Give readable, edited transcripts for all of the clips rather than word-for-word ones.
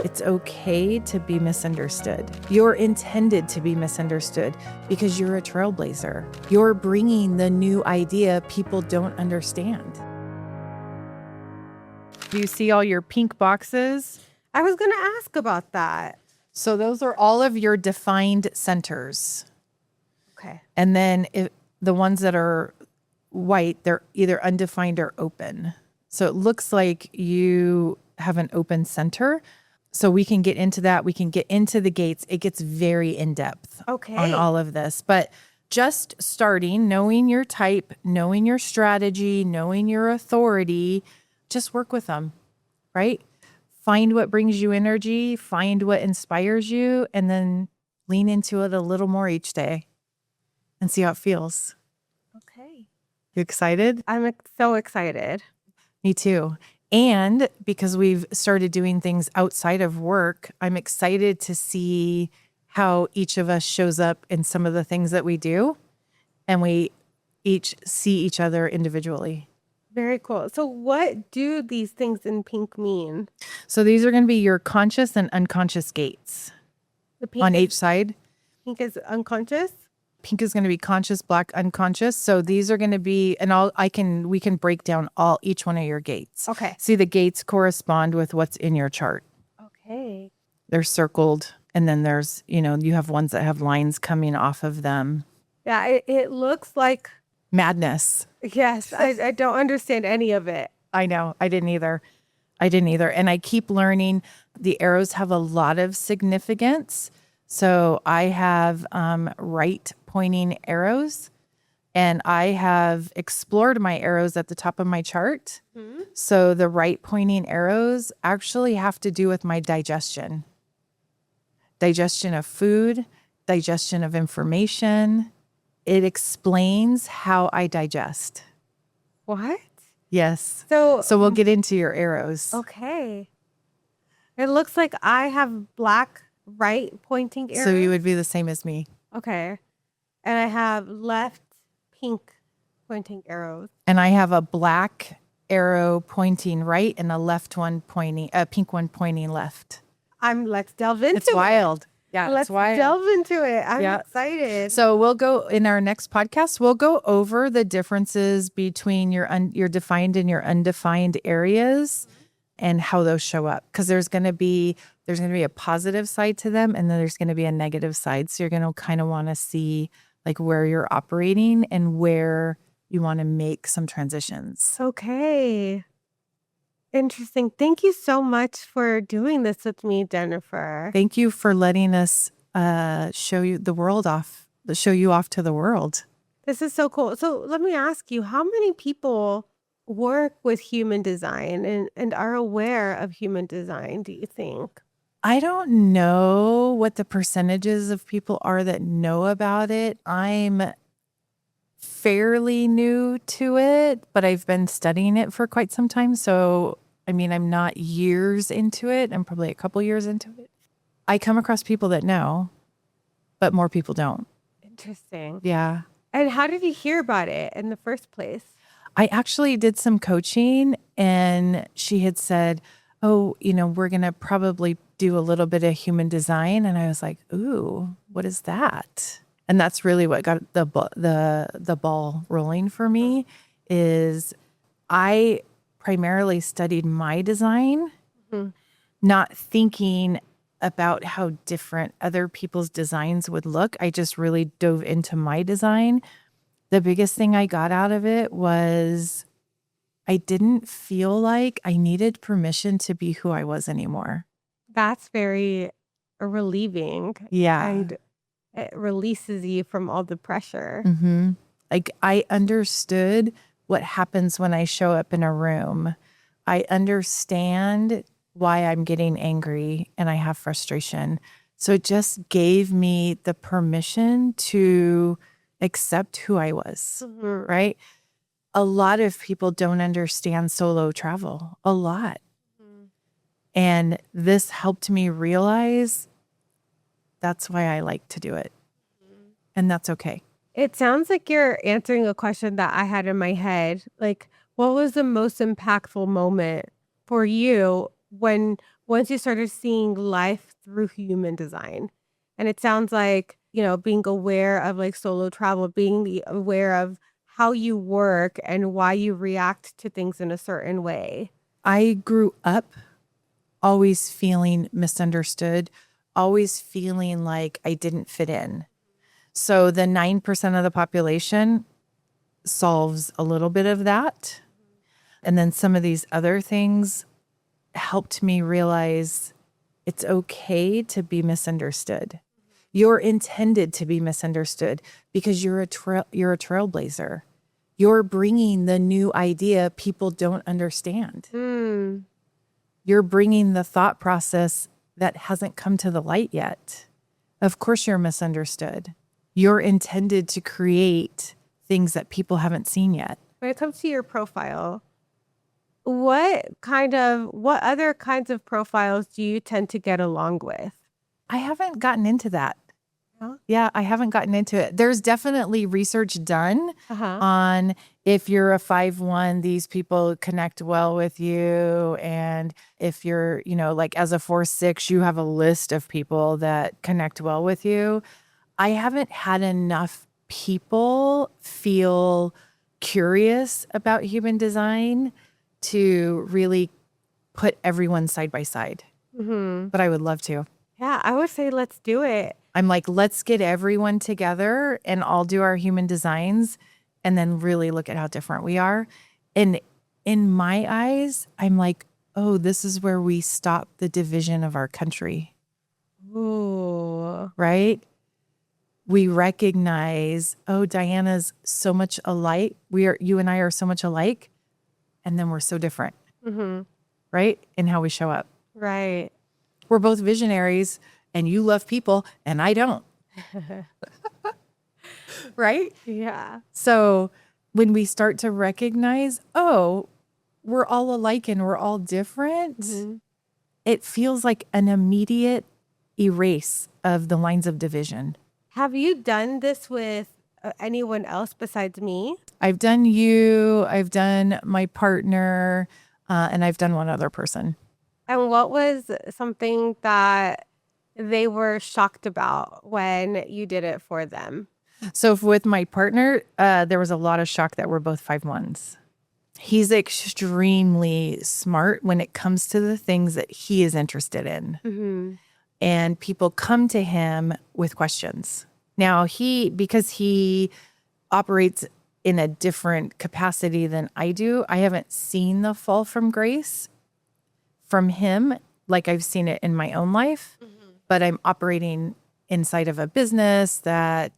It's okay to be misunderstood. You're intended to be misunderstood because you're a trailblazer. You're bringing the new idea people don't understand. Do you see all your pink boxes? I was going to ask about that. So those are all of your defined centers. Okay. And then the ones that are white, they're either undefined or open. So it looks like you have an open center. So we can get into that. We can get into the gates. It gets very in-depth on all of this. But just starting, knowing your type, knowing your strategy, knowing your authority, just work with them, right? Find what brings you energy, find what inspires you, and then lean into it a little more each day and see how it feels. Okay. You excited? I'm so excited. Me too. And because we've started doing things outside of work, I'm excited to see how each of us shows up in some of the things that we do. And we each see each other individually. Very cool. So what do these things in pink mean? So these are going to be your conscious and unconscious gates The pink on is, each side. Pink is unconscious? Pink is going to be conscious, black, unconscious. So these are going to be, and we can break down each one of your gates. Okay. See, the gates correspond with what's in your chart. Okay. They're circled. And then there's, you have ones that have lines coming off of them. Yeah, it looks like Madness. Yes, I don't understand any of it. I know. I didn't either. And I keep learning. The arrows have a lot of significance. So I have right pointing arrows, and I have explored my arrows at the top of my chart. Mm-hmm. So the right pointing arrows actually have to do with my digestion of food, digestion of information. It explains how I digest. What? Yes. So we'll get into your arrows. Okay. It looks like I have black right pointing arrows. So you would be the same as me. Okay. And I have left pink pointing arrows. And I have a black arrow pointing right and a pink one pointing left. Let's delve into it. It's wild. Yeah, let's delve into it. I'm excited. So we'll go in our next podcast. We'll go over the differences between your defined and your undefined areas and how those show up. Because there's going to be a positive side to them, and then there's going to be a negative side. So you're going to kind of want to see like where you're operating and where you want to make some transitions. Okay. Interesting. Thank you so much for doing this with me, Jennifer. Thank you for letting us show you off to the world. This is so cool. So let me ask you, how many people work with human design and are aware of human design, do you think? I don't know what the percentages of people are that know about it. I'm fairly new to it, but I've been studying it for quite some time. So I'm not years into it. I'm probably a couple years into it. I come across people that know, but more people don't. Interesting. Yeah. And how did you hear about it in the first place? I actually did some coaching, and she had said, oh, we're going to probably do a little bit of human design. And I was like, ooh, what is that? And that's really what got the ball rolling for me. Is I primarily studied my design, not thinking about how different other people's designs would look. I just really dove into my design. The biggest thing I got out of it was I didn't feel like I needed permission to be who I was anymore. That's very relieving. Yeah. And it releases you from all the pressure. Mm-hmm. Like I understood what happens when I show up in a room. I understand why I'm getting angry and I have frustration. So it just gave me the permission to accept who I was, right? A lot of people don't understand solo travel, a lot. And this helped me realize that's why I like to do it. And that's okay. It sounds like you're answering a question that I had in my head. Like, what was the most impactful moment for you when once you started seeing life through human design. And it sounds like, being aware of like solo travel, being aware of how you work and why you react to things in a certain way. I grew up always feeling misunderstood, always feeling like I didn't fit in. So the 9% of the population solves a little bit of that. And then some of these other things helped me realize it's okay to be misunderstood. You're intended to be misunderstood because you're a trailblazer. You're bringing the new idea people don't understand. Mm, You're bringing the thought process that hasn't come to the light yet. Of course, you're misunderstood. You're intended to create things that people haven't seen yet. when it comes to your profile, what other kinds of profiles do you tend to get along with? I haven't gotten into that. Huh? Yeah, I haven't gotten into it. There's definitely research done Uh-huh. on if you're a 5-1, these people connect well with you. And if you're, like as a 4-6, you have a list of people that connect well with you. I haven't had enough people feel curious about human design to really put everyone side by side, Mm-hmm. but I would love to. Yeah, I would say let's do it. I'm like, let's get everyone together and all do our human designs and then really look at how different we are. And in my eyes, I'm like, oh, this is where we stop the division of our country, Ooh. right? We recognize, oh, Diana's so much alike. You and I are so much alike. And then we're so different, Mm-hmm. right? In how we show up. Right. We're both visionaries and you love people and I don't, right? Yeah. So when we start to recognize, oh, we're all alike and we're all different, Mm-hmm. it feels like an immediate erase of the lines of division. Have you done this with anyone else besides me? I've done you, I've done my partner, and I've done one other person. And what was something that they were shocked about when you did it for them? So with my partner, there was a lot of shock that we're both 5-1s. He's extremely smart when it comes to the things that he is interested in. Mm-hmm. And people come to him with questions. Now, because he operates in a different capacity than I do, I haven't seen the fall from grace from him like I've seen it in my own life, but I'm operating inside of a business that,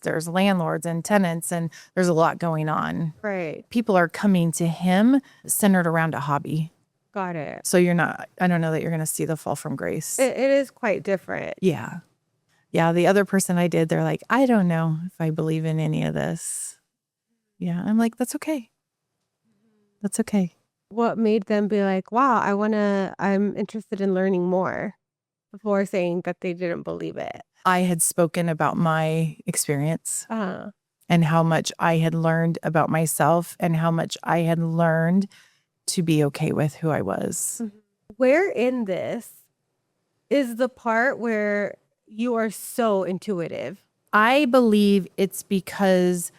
there's landlords and tenants and there's a lot going on. Right. People are coming to him centered around a hobby. Got it. So I don't know that you're going to see the fall from grace. It is quite different. Yeah. Yeah. The other person I did, they're like, I don't know if I believe in any of this. Yeah. I'm like, that's okay. That's okay. What made them be like, wow, I'm interested in learning more before saying that they didn't believe it? I had spoken about my experience Uh, and how much I had learned about myself and how much I had learned to be okay with who I was. where in this is the part where you are so intuitive? I believe it's because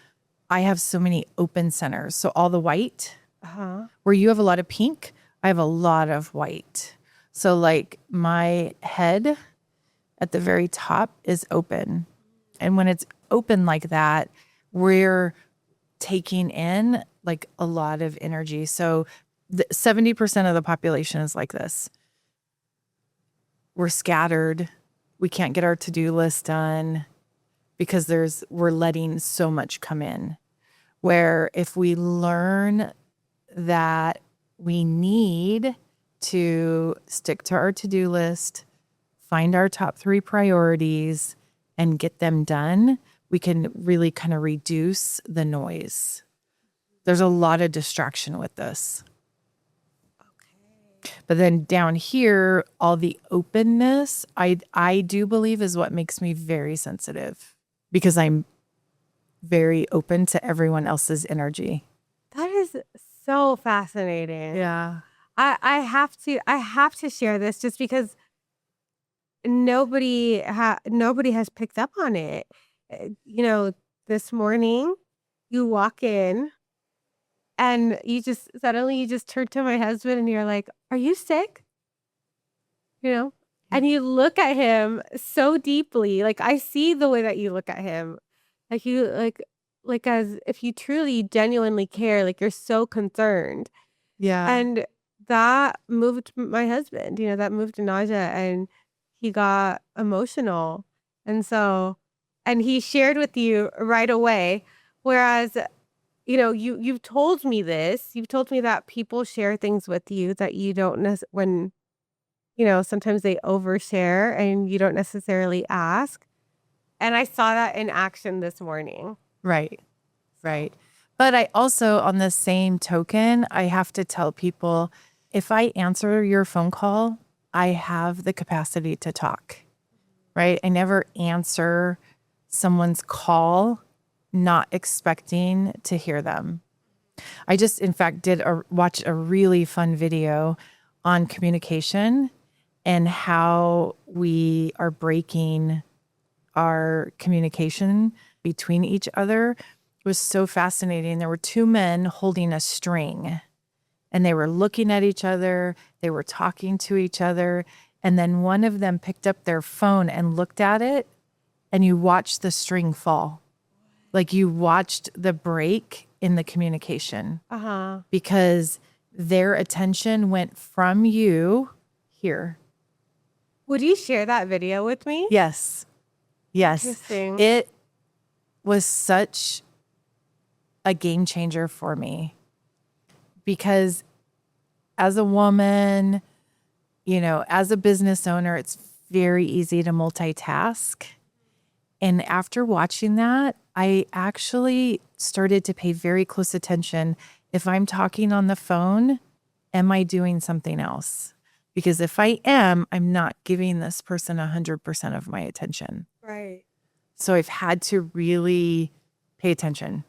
I have so many open centers. So all the white, Uh-huh. where you have a lot of pink, I have a lot of white. So like my head at the very top is open. And when it's open like that, we're taking in like a lot of energy. So 70% of the population is like this. We're scattered. We can't get our to-do list done because we're letting so much come in. Where if we learn that we need to stick to our to-do list, find our top 3 priorities and get them done, we can really kind of reduce the noise. There's a lot of distraction with this. Okay. But then down here, all the openness, I do believe is what makes me very sensitive because I'm very open to everyone else's energy. That is so fascinating. Yeah. I have to share this just because nobody has picked up on it. This morning you walk in and you just turn to my husband and you're like, "Are you sick?" You know? Yeah. And you look at him so deeply. Like, I see the way that you look at him. Like, as if you truly genuinely care, like, you're so concerned. Yeah. And that moved my husband, that moved Naja, and he got emotional. And so and he shared with you right away, whereas, you've told me this. You've told me that people share things with you that you don't when, sometimes they overshare and you don't necessarily ask. And I saw that in action this morning. Right. Right. But I also, on the same token, I have to tell people if I answer your phone call, I have the capacity to talk, right? I never answer someone's call not expecting to hear them. I just, in fact, watch a really fun video on communication and how we are breaking our communication between each other. It was so fascinating. There were two men holding a string and they were looking at each other. They were talking to each other. And then one of them picked up their phone and looked at it, and you watched the string fall. Like you watched the break in the communication Uh-huh. because their attention went from you here. Would you share that video with me? Yes. Yes. Interesting. It was such a game changer for me because as a woman, as a business owner, it's very easy to multitask. And after watching that, I actually started to pay very close attention. If I'm talking on the phone, am I doing something else? Because if I am, I'm not giving this person 100% of my attention. Right. So I've had to really pay attention.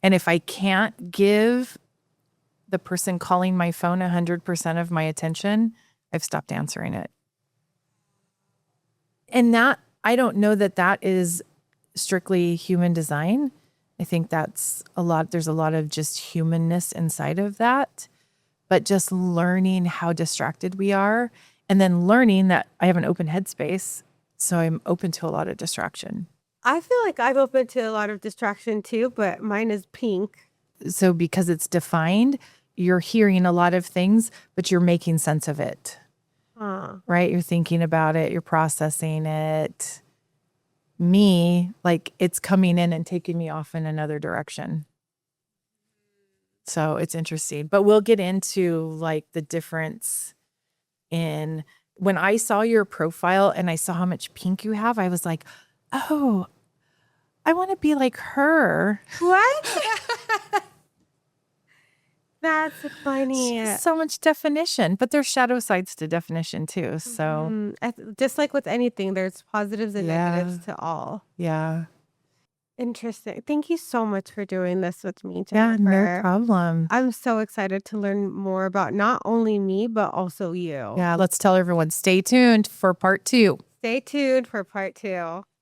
And if I can't give the person calling my phone 100% of my attention, I've stopped answering it. And I don't know that is strictly human design. I think there's a lot of just humanness inside of that, but just learning how distracted we are and then learning that I have an open headspace. So I'm open to a lot of distraction. I feel like I'm open to a lot of distraction too, but mine is pink. So because it's defined, you're hearing a lot of things, but you're making sense of it, right? You're thinking about it, you're processing it. Me, like it's coming in and taking me off in another direction. So it's interesting, but we'll get into like the difference in when I saw your profile and I saw how much pink you have, I was like, oh, I want to be like her. What? That's funny. So much definition, but there's shadow sides to definition too. So Just like with anything, there's positives and Yeah. negatives to all. yeah. Interesting. Thank you so much for doing this with me, Yeah, no Jennifer. problem. I'm so excited to learn more about not only me, but also you. Yeah, let's tell everyone stay tuned for part 2. Stay tuned for part 2.